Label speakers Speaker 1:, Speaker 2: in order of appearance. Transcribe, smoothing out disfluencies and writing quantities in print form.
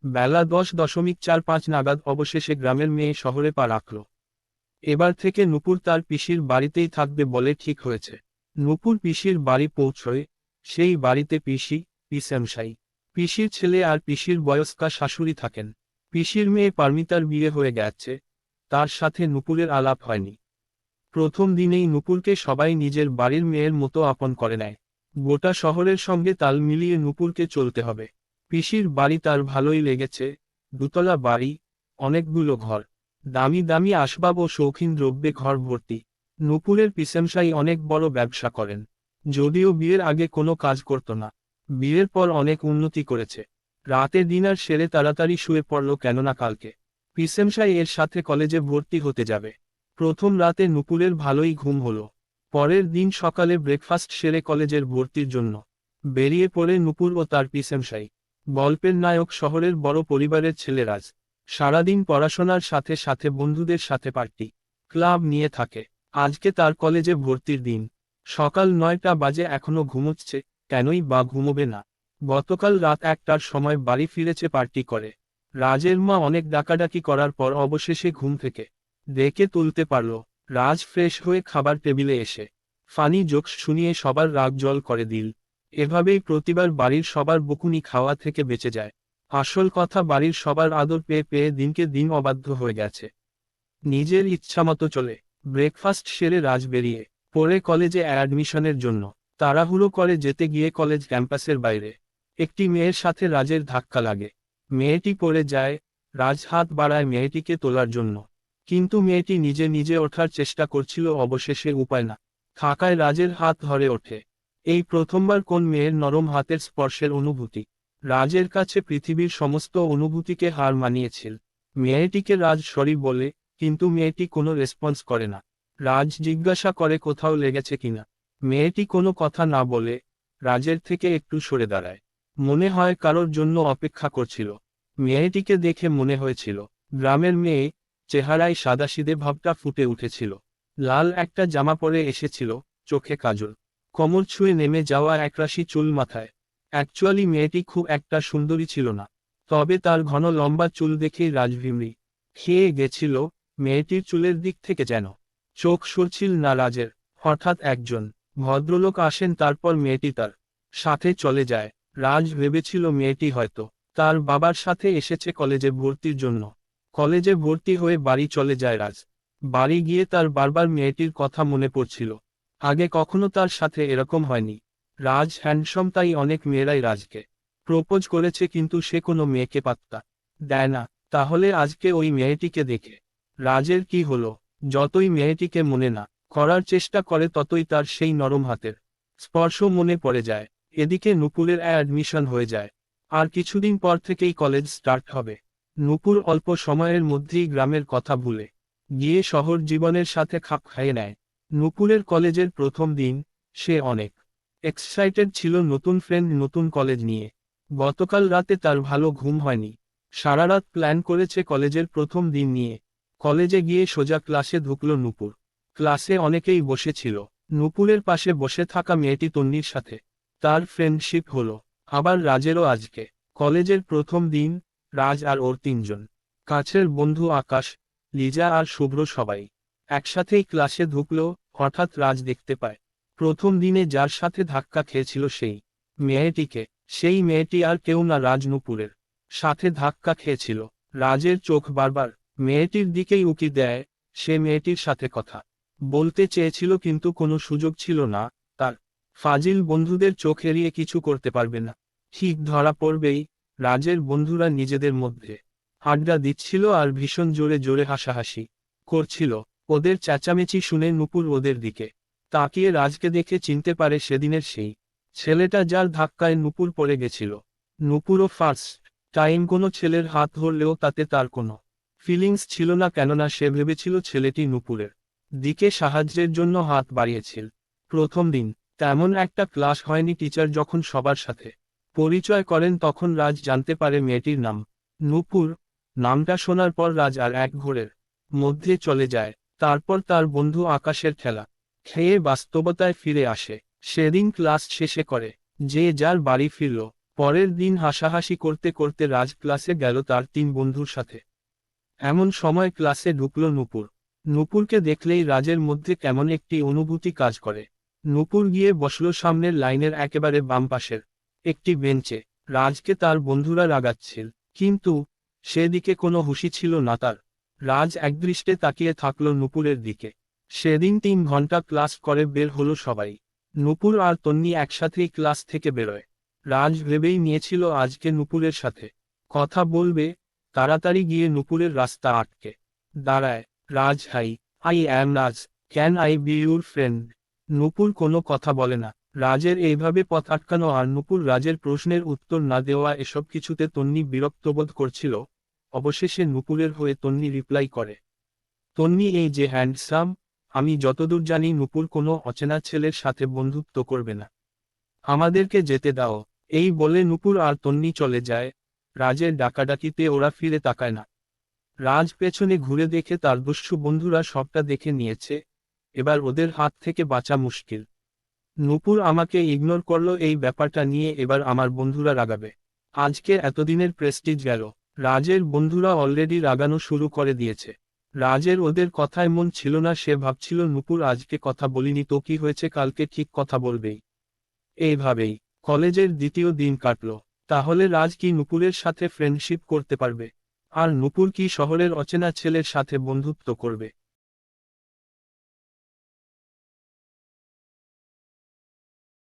Speaker 1: বেলা 10:45 নাগাদ অবশেষে গ্রামের মেয়ে শহরে পা রাখল। এবার থেকে নূপুর তার পিসির বাড়িতেই থাকবে বলে ঠিক হয়েছে। নূপুর পিসির বাড়ি পৌঁছয়, সেই বাড়িতে পিসি, পিসেমশাই, পিসির ছেলে আর পিসির বয়স্কা শাশুড়ি থাকেন। পিসির মেয়ে পারমিতার বিয়ে হয়ে গেছে, তার সাথে নূপুরের আলাপ হয়নি। প্রথম দিনেই নূপুরকে সবাই নিজের বাড়ির মেয়ের মতো আপন করে নেয়। গোটা শহরের সঙ্গে তাল মিলিয়ে নূপুরকে চলতে হবে। পিসির বাড়ি তার ভালোই লেগেছে, দুতলা বাড়ি, অনেকগুলো ঘর, দামি দামি আসবাব ও শৌখিন দ্রব্যে ঘর ভর্তি। নূপুরের পিসেমশাই অনেক বড় ব্যবসা করেন, যদিও বিয়ের আগে কোনো কাজ করত না। বিয়ের পর অনেক উন্নতি করেছে। রাতে ডিনার সেরে তাড়াতাড়ি শুয়ে পড়ল, কেননা কালকে পিসেমশাই এর সাথে কলেজে ভর্তি হতে যাবে। প্রথম রাতে নূপুরের ভালোই ঘুম হলো। পরের দিন সকালে ব্রেকফাস্ট সেরে কলেজের ভর্তির জন্য বেরিয়ে পড়ে নূপুর ও তার পিসেমশাই। গল্পের নায়ক শহরের বড় পরিবারের ছেলে রাজ। সারাদিন পড়াশোনার সাথে সাথে বন্ধুদের সাথে পার্টি, ক্লাব নিয়ে থাকে। আজকে তার কলেজে ভর্তির দিন। সকাল 9টা বাজে, এখনো ঘুমোচ্ছে। কেনই বা ঘুমোবে না? গতকাল রাত 1টার সময় বাড়ি ফিরেছে পার্টি করে। রাজের মা অনেক ডাকাডাকি করার পর অবশেষে ঘুম থেকে ডেকে তুলতে পারল। রাজ ফ্রেশ হয়ে খাবার টেবিলে এসে ফানি জোকস শুনিয়ে সবার রাগ জল করে দিল। এভাবেই প্রতিবার বাড়ির সবার বকুনি খাওয়া থেকে বেঁচে যায়। আসল কথা, বাড়ির সবার আদর পেয়ে পেয়ে দিনকে দিন অবাধ্য হয়ে গেছে। নিজের ইচ্ছামতো চলে। ব্রেকফাস্ট সেরে রাজ বেরিয়ে পড়ে কলেজে অ্যাডমিশনের জন্য তাড়াহুড়ো করে যেতে গিয়ে কলেজ ক্যাম্পাসের বাইরে একটি মেয়ের সাথে রাজের ধাক্কা লাগে। মেয়েটি পড়ে যায়। রাজ হাত বাড়ায় মেয়েটিকে তোলার জন্য, কিন্তু মেয়েটি নিজে নিজে ওঠার চেষ্টা করছিল। অবশেষে উপায় না থাকায় রাজের হাত ধরে ওঠে। এই প্রথমবার কোন মেয়ের নরম হাতের স্পর্শের অনুভূতি। রাজের কাছে পৃথিবীর সমস্ত অনুভূতিকে হার মানিয়েছিল। মেয়েটিকে রাজ সরি বলে, কিন্তু মেয়েটি কোনো রেসপন্স করে না। রাজ জিজ্ঞাসা করে কোথাও লেগেছে কিনা। মেয়েটি কোনো কথা না বলে রাজের থেকে একটু সরে দাঁড়ায়। মনে হয় কারোর জন্য অপেক্ষা করছিল। মেয়েটিকে দেখে মনে হয়েছিল গ্রামের মেয়ে, চেহারায় সাদাসিধে ভাবটা ফুটে উঠেছিল। লাল একটা জামা পরে এসেছিল, চোখে কাজল, কোমর ছুঁয়ে নেমে যাওয়া একরাশি চুল মাথায়। অ্যাকচুয়ালি মেয়েটি খুব একটা সুন্দরী ছিল না, তবে তার ঘন লম্বা চুল দেখেই রাজভিমরি খেয়ে গেছিল। মেয়েটির চুলের দিক থেকে যেন চোখ সরছিল না রাজের। হঠাৎ একজন ভদ্রলোক আসেন, তারপর মেয়েটি তার সাথে চলে যায়। রাজ ভেবেছিল মেয়েটি হয়তো তার বাবার সাথে এসেছে কলেজে ভর্তির জন্য। কলেজে ভর্তি হয়ে বাড়ি চলে যায় রাজ। বাড়ি গিয়ে তার বারবার মেয়েটির কথা মনে পড়ছিল। আগে কখনো তার সাথে এরকম হয়নি। রাজ হ্যান্ডসাম, তাই অনেক মেয়েরাই রাজকে প্রপোজ করেছে, কিন্তু সে কোনো মেয়েকে পাত্তা দেয় না। তাহলে আজকে ওই মেয়েটিকে দেখে রাজের কি হলো? যতই মেয়েটিকে মনে না করার চেষ্টা করে, ততই তার সেই নরম হাতের স্পর্শ মনে পড়ে যায়। এদিকে নূপুরের অ্যাডমিশন হয়ে যায়। আর কিছুদিন পর থেকেই কলেজ স্টার্ট হবে। নূপুর অল্প সময়ের মধ্যেই গ্রামের কথা ভুলে গিয়ে শহর জীবনের সাথে খাপ খাইয়ে নেয়। নূপুরের কলেজের প্রথম দিন, সে অনেক এক্সাইটেড ছিল নতুন ফ্রেন্ড, নতুন কলেজ নিয়ে। গতকাল রাতে তার ভালো ঘুম হয়নি। সারা রাত প্ল্যান করেছে কলেজের প্রথম দিন নিয়ে। কলেজে গিয়ে সোজা ক্লাসে ঢুকল নূপুর। ক্লাসে অনেকেই বসেছিল। নূপুরের পাশে বসে থাকা মেয়েটি তন্নির সাথে তার ফ্রেন্ডশিপ হলো। আবার রাজেরও আজকে কলেজের প্রথম দিন। রাজ আর ওর তিনজন কাছের বন্ধু আকাশ, লিজা আর শুভ্র সবাই একসাথেই ক্লাসে ঢুকলো। হঠাৎ রাজ দেখতে পায় প্রথম দিনে যার সাথে ধাক্কা খেয়েছিল সেই মেয়েটিকে। সেই মেয়েটি আর কেউ না, রাজ নূপুরের সাথে ধাক্কা খেয়েছিল। রাজের চোখ বারবার মেয়েটির দিকেই উকি দেয়। সে মেয়েটির সাথে কথা বলতে চেয়েছিল, কিন্তু কোনো সুযোগ ছিল না তার। ফাজিল বন্ধুদের চোখ এড়িয়ে কিছু করতে পারবে না, ঠিক ধরা পড়বেই। রাজের বন্ধুরা নিজেদের মধ্যে আড্ডা দিচ্ছিল আর ভীষণ জোরে জোরে হাসাহাসি করছিল। ওদের চেঁচামেচি শুনে নূপুর ওদের দিকে তাকিয়ে রাজকে দেখে চিনতে পারে সেদিনের সেই ছেলেটা যার ধাক্কায় নূপুর পড়ে গেছিল। নূপুরও ফার্স্ট টাইম কোনো ছেলের হাত ধরলেও তাতে তার কোনো ফিলিংস ছিল না, কেননা সে ভেবেছিল ছেলেটি নূপুরের দিকে সাহায্যের জন্য হাত বাড়িয়েছিল। প্রথম দিন তেমন একটা ক্লাস হয়নি। টিচার যখন সবার সাথে পরিচয় করেন, তখন রাজ জানতে পারে মেয়েটির নাম নূপুর। নামটা শোনার পর রাজ আর এক ঘোরের মধ্যে চলে যায়। তারপর তার বন্ধু আকাশের খেলা খেয়ে বাস্তবতায় ফিরে আসে। সেদিন ক্লাস শেষে করে যে যার বাড়ি ফিরল। পরের দিন হাসাহাসি করতে করতে রাজ ক্লাসে গেল তার 3 বন্ধুর সাথে। এমন সময় ক্লাসে ঢুকল নূপুর। নূপুরকে দেখলেই রাজের মধ্যে কেমন একটি অনুভূতি কাজ করে। নূপুর গিয়ে বসল সামনের লাইনের একেবারে বাম পাশের একটি বেঞ্চে। রাজকে তার বন্ধুরা রাগাচ্ছিল, কিন্তু সেদিকে কোনো হুঁশি ছিল না তার। রাজ একদৃষ্টে তাকিয়ে থাকল নূপুরের দিকে। সেদিন 3 ঘন্টা ক্লাস করে বের হলো সবাই। নূপুর আর তন্নি একসাথেই ক্লাস থেকে বেরোয়। রাজ ভেবেই নিয়েছিল আজকে নূপুরের সাথে কথা বলবে। তাড়াতাড়ি গিয়ে নূপুরের রাস্তা আটকে দাঁড়ায়। Raj, hi, I am Raj, can I be your friend? Nupur কোনো কথা বলে না। রাজের এইভাবে পথ আটকানো আর নূপুর রাজের প্রশ্নের উত্তর না দেওয়া, এসব কিছুতে তন্নি বিরক্তবোধ করছিল। অবশেষে নূপুরের হয়ে তন্নি রিপ্লাই করে, তন্নি, এই যে হ্যান্ডসাম, আমি যতদূর জানি নূপুর কোনো অচেনা ছেলের সাথে বন্ধুত্ব করবে না। আমাদেরকে যেতে দাও। এই বলে নূপুর আর তন্নি চলে যায়। রাজের ডাকাডাকিতে ওরা ফিরে তাকায় না। রাজ পেছনে ঘুরে দেখে তার দুষ্টু বন্ধুরা সবটা দেখে নিয়েছে। এবার ওদের হাত থেকে বাঁচা মুশকিল। নূপুর আমাকে ইগনোর করলো, এই ব্যাপারটা নিয়ে এবার আমার বন্ধুরা রাগাবে। আজকে এতদিনের প্রেস্টিজ গেল। রাজের বন্ধুরা অলরেডি রাগানো শুরু করে দিয়েছে। রাজের ওদের কথায় মন ছিল না। সে ভাবছিল নূপুর আজকে কথা বলিনি তো কি হয়েছে, কালকে ঠিক কথা বলবেই। এইভাবেই কলেজের দ্বিতীয় দিন কাটল। তাহলে রাজ কি নূপুরের সাথে ফ্রেন্ডশিপ করতে পারবে? আর নূপুর কি শহরের অচেনা ছেলের সাথে বন্ধুত্ব করবে?